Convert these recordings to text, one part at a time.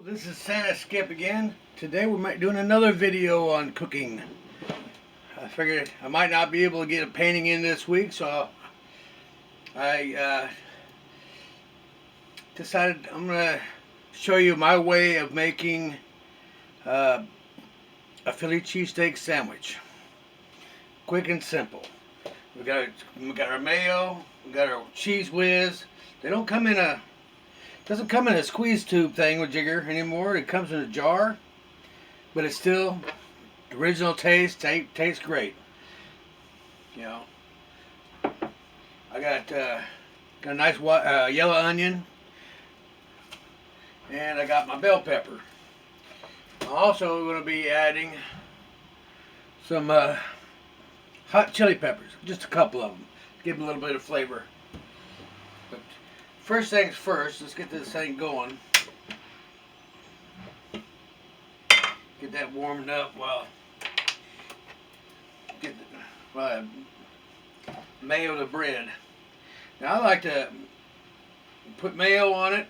This is Santa Skip again. Today we're doing another video on cooking. I figured I might not be able to get a painting in this week, so I decided I'm going to show you my way of making a Philly cheesesteak sandwich. Quick and simple. We got our mayo, we got our cheese whiz. They don't come in a doesn't come in a squeeze tube thing with jigger anymore. It comes in a jar, but it's still the original taste. Tastes great. You know, I got a nice yellow onion, and I got my bell pepper. I'm also going to be adding some hot chili peppers, just a couple of them, give them a little bit of flavor. But first things first, let's get this thing going. Get that warmed up while I mayo the bread. Now I like to put mayo on it,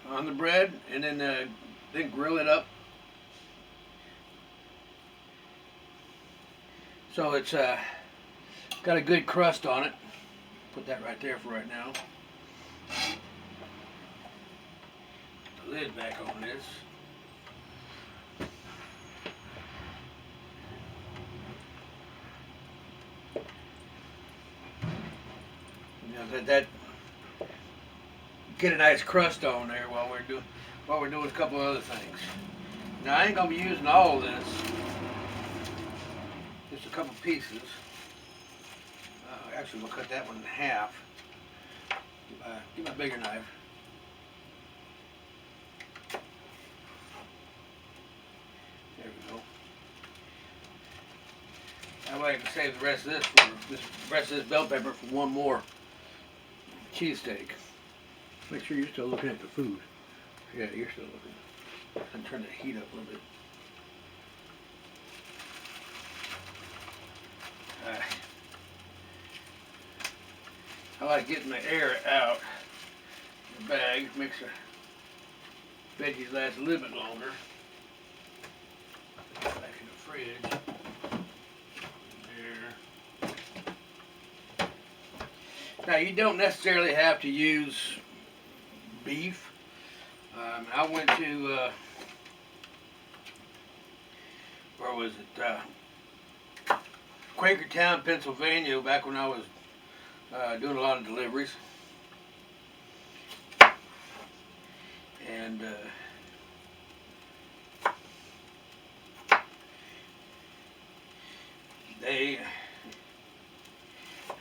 on the bread, and then grill it up. So it's got a good crust on it. Put that right there for right now. Put the lid back on this. That get a nice crust on there while we're doing a couple of other things. Now I ain't gonna be using all of this. Just a couple pieces. Actually, we'll cut that one in half. Get my bigger knife. There we go. That way I can save the rest of this bell pepper for one more cheesesteak. Make sure you're still looking at the food. Yeah, you're still looking. And turn the heat up a little bit. I like getting the air out of the bag. Makes the veggies last a little bit longer. Back in the fridge. There. Now you don't necessarily have to use beef. I went to where was it? Quakertown, Pennsylvania, back when I was doing a lot of deliveries, and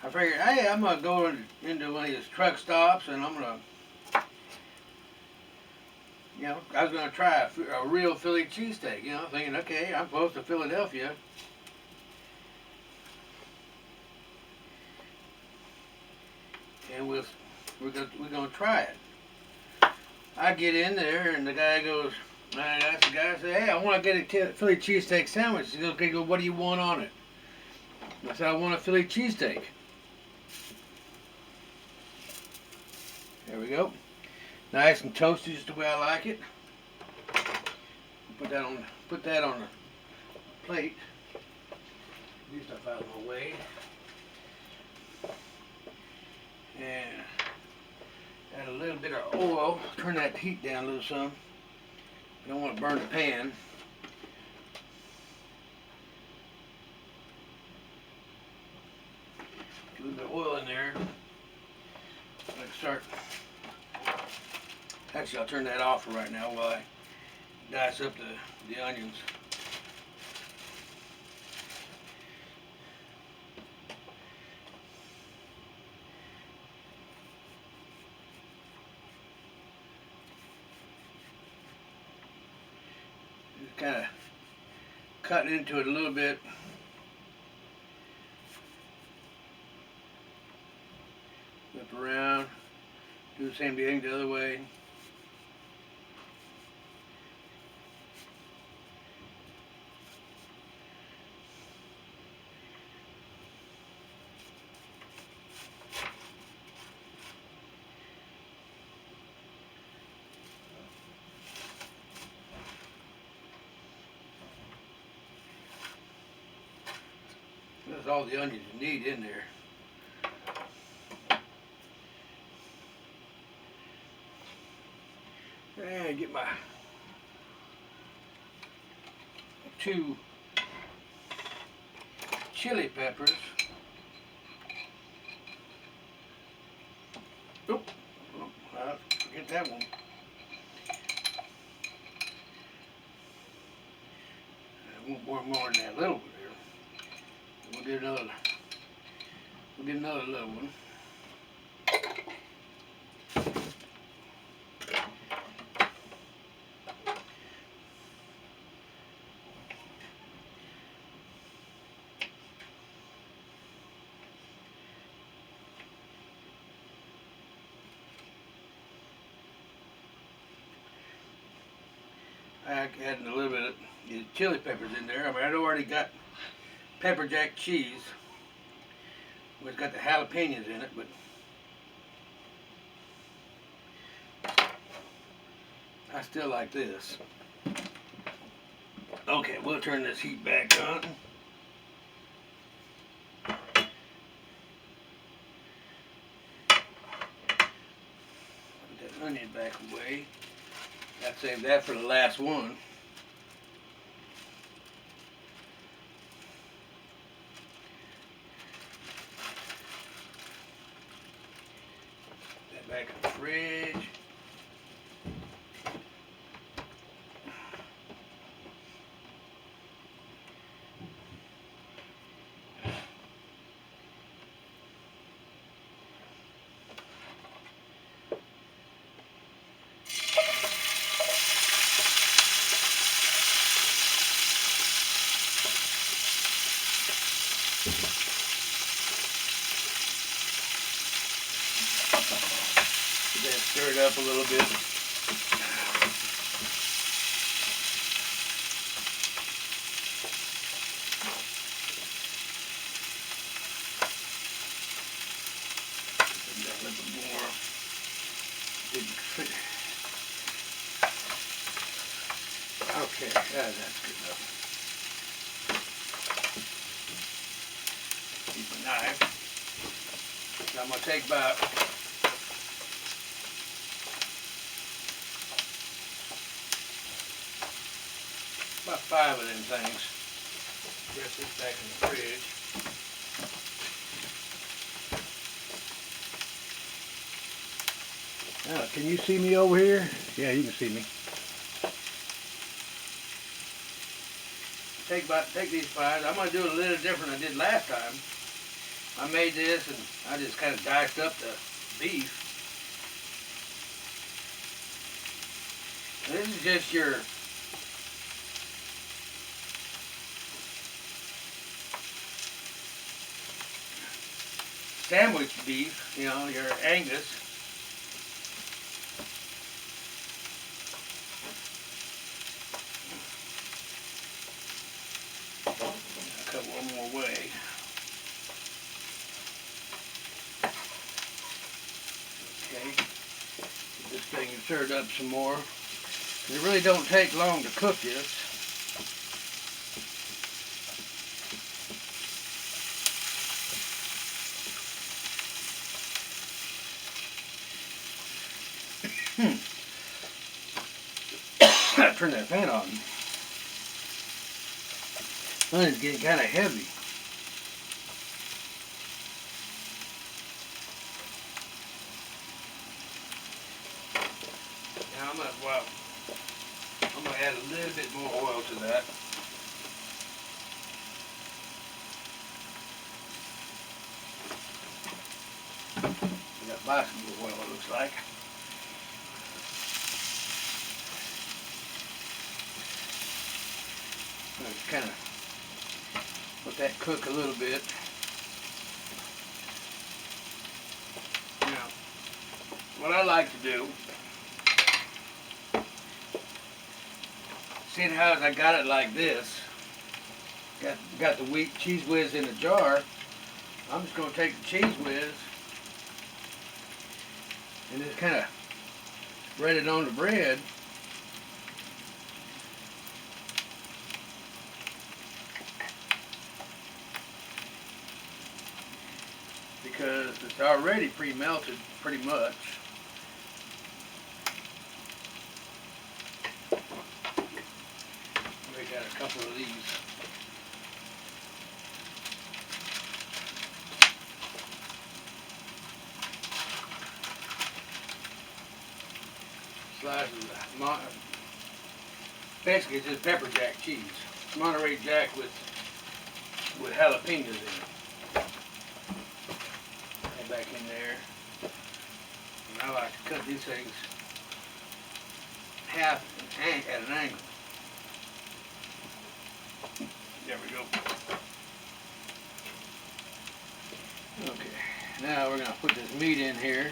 I figured, hey, I'm gonna go into one of these truck stops, and I'm gonna, I was gonna try a real Philly cheesesteak, thinking, okay, I'm close to Philadelphia. And we're gonna try it. I get in there, and the guy goes, I asked the guy, I said, hey, I want to get a Philly cheesesteak sandwich. He goes, okay, what do you want on it? I said, I want a Philly cheesesteak. There we go. Nice and toasty, just the way I like it. Put that on the plate. Get stuff out of my way. And add a little bit of oil. Turn that heat down a little some. You don't want to burn the pan. Get a little bit of oil in there. Let's start. Actually, I'll turn that off for right now while I dice up the onions. Kind of cutting into it a little bit. Flip around. Do the same thing the other way. There's all the onions you need in there. And get my 2 chili peppers. Oop, forget that one. I won't more than that little one there. We'll get another little one. I added a little bit of chili peppers in there. I mean, I'd already got pepperjack cheese. It's got the jalapenos in it, but I still like this. Okay, we'll turn this heat back on. Put that onion back away. I'd save that for the last one. Put that back in the fridge. Stir it up a little bit. A little bit more. Okay, that's good enough. Use my knife. Now I'm going to take about 5 of them things. Rest this back in the fridge. Now, can you see me over here? Yeah, you can see me. Take these 5. I'm going to do it a little different than I did last time. I made this and I just kind of diced up the beef. This is just your sandwich beef, you know, your angus. I'll cut one more way. Okay, get this thing stirred up some more. It really don't take long to cook this. Turn that fan on. Oh, it's getting kind of heavy. Now I'm gonna add a little bit more oil to that. I got bicycle oil, it looks like. Just kind of let that cook a little bit. Now, what I like to do, seeing how I got it like this, got the cheese whiz in a jar, I'm just going to take the cheese whiz and just kind of spread it on the bread. It's already pre-melted pretty much. We got a couple of these. Slices of basically it's just pepperjack cheese. Monterey Jack with jalapenos in it. Add back in there. And I like to cut these things half at an angle. There we go. Okay, now we're going to put this meat in here.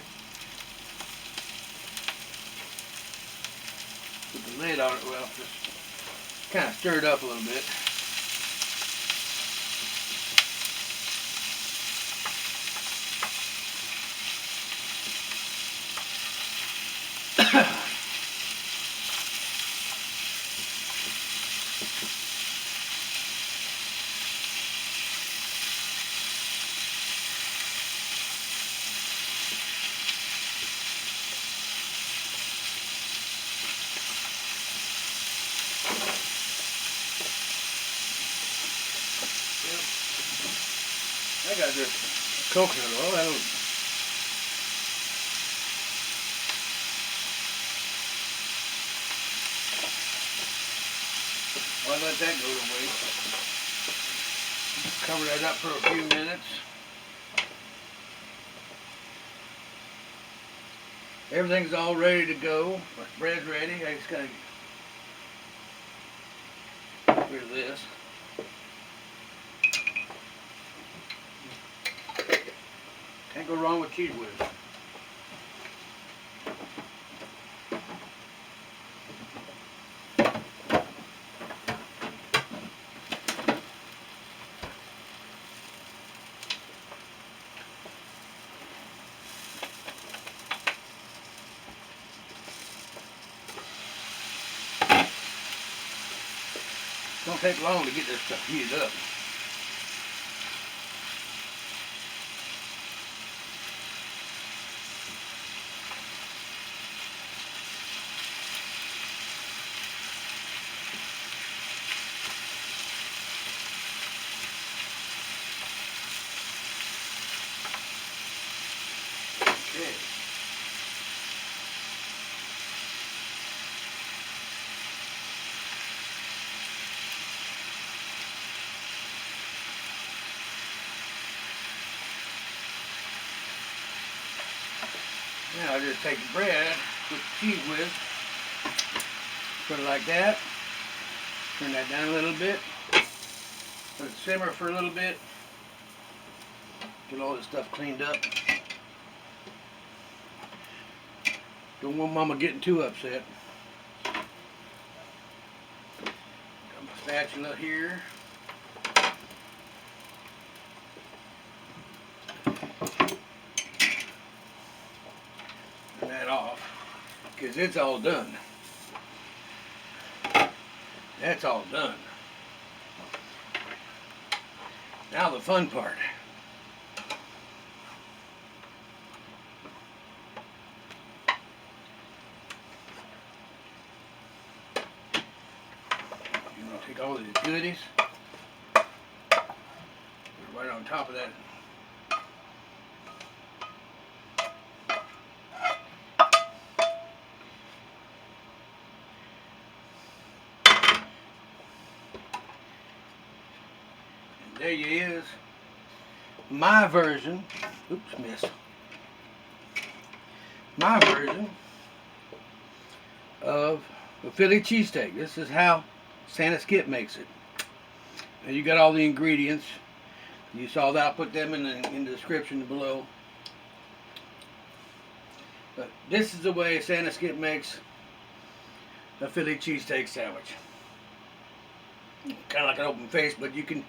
Put the lid on it, well, just kind of stir it up a little bit. I got this coconut oil. I'll let that go to waste. Cover that up for a few minutes. Everything's all ready to go. My bread's ready. I just gotta get rid of this. Can't go wrong with cheese whiz. Don't take long to get this stuff heated up. Okay. Now I just take the bread, put the cheese whiz, put it like that, turn that down a little bit, let it simmer for a little bit, get all this stuff cleaned up. Don't want Mama getting too upset. Got my spatula here. Turn that off, because it's all done. That's all done. Now the fun part. Take all these goodies, put it right on top of that. And there you is, my version. Oops, missed. My version of a Philly cheesesteak. This is how Santa Skip makes it. And you got all the ingredients. You saw that. I'll put them in the description below. But this is the way Santa Skip makes a Philly cheesesteak sandwich. Kind of like an open face, but you can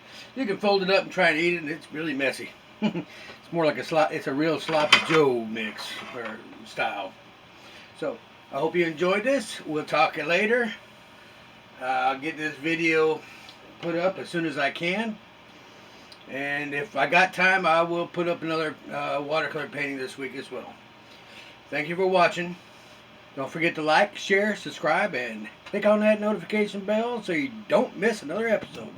fold it up and try and eat it, and it's really messy. It's more like it's a real sloppy Joe mix or style. So I hope you enjoyed this. We'll talk later. I'll get this video put up as soon as I can. And if I got time, I will put up another watercolor painting this week as well. Thank you for watching. Don't forget to like, share, subscribe, and click on that notification bell so you don't miss another episode.